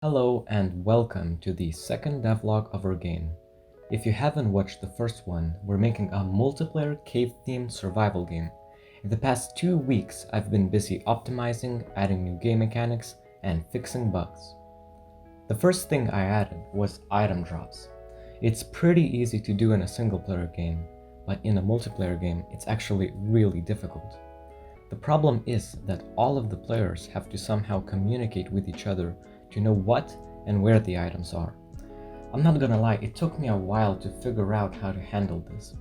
Hello and welcome to the second devlog of our game. If you haven't watched the first one, we're making a multiplayer cave-themed survival game. In the past 2 weeks, I've been busy optimizing, adding new game mechanics, and fixing bugs. The first thing I added was item drops. It's pretty easy to do in a single-player game, but in a multiplayer game, it's actually really difficult. The problem is that all of the players have to somehow communicate with each other to know what and where the items are. I'm not gonna lie, it took me a while to figure out how to handle this.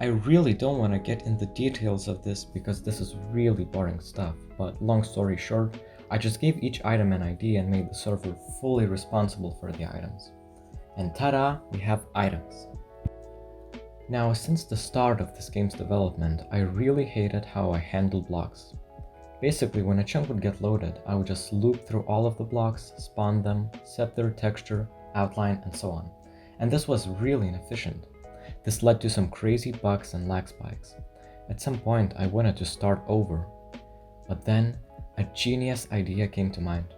I really don't want to get in the details of this because this is really boring stuff, but long story short, I just gave each item an ID and made the server fully responsible for the items. And ta-da, we have items. Now, since the start of this game's development, I really hated how I handled blocks. Basically, when a chunk would get loaded, I would just loop through all of the blocks, spawn them, set their texture, outline, and so on. And this was really inefficient. This led to some crazy bugs and lag spikes. At some point, I wanted to start over. But then, a genius idea came to mind.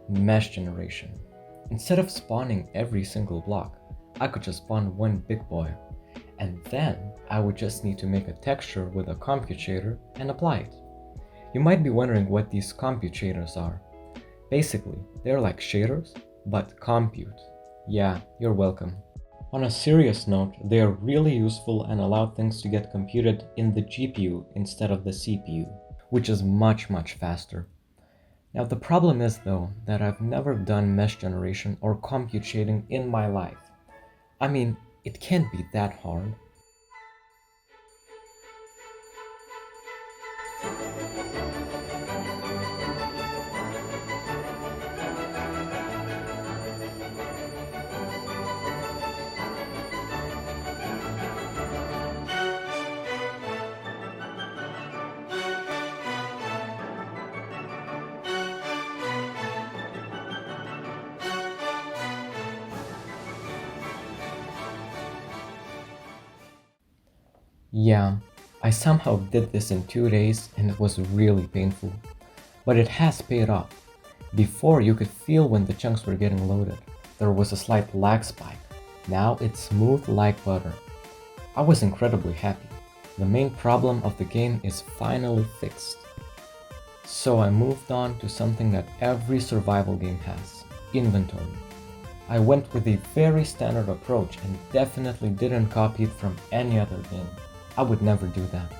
Mesh generation. Instead of spawning every single block, I could just spawn one big boy. And then, I would just need to make a texture with a compute shader and apply it. You might be wondering what these compute shaders are. Basically, they're like shaders, but compute. Yeah, you're welcome. On a serious note, they are really useful and allow things to get computed in the GPU instead of the CPU, which is much faster. Now the problem is though, that I've never done mesh generation or compute shading in my life. I mean, it can't be that hard. Yeah, I somehow did this in 2 days and it was really painful. But it has paid off. Before you could feel when the chunks were getting loaded. There was a slight lag spike. Now it's smooth like butter. I was incredibly happy. The main problem of the game is finally fixed. So I moved on to something that every survival game has: inventory. I went with a very standard approach and definitely didn't copy it from any other game. I would never do that.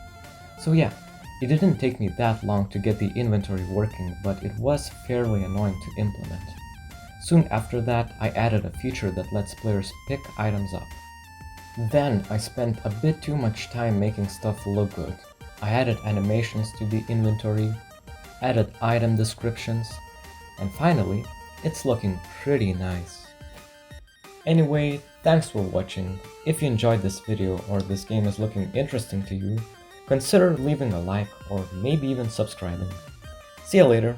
So yeah, it didn't take me that long to get the inventory working, but it was fairly annoying to implement. Soon after that, I added a feature that lets players pick items up. Then I spent a bit too much time making stuff look good. I added animations to the inventory, added item descriptions, and finally, it's looking pretty nice. Anyway, thanks for watching. If you enjoyed this video or this game is looking interesting to you, consider leaving a like or maybe even subscribing. See you later!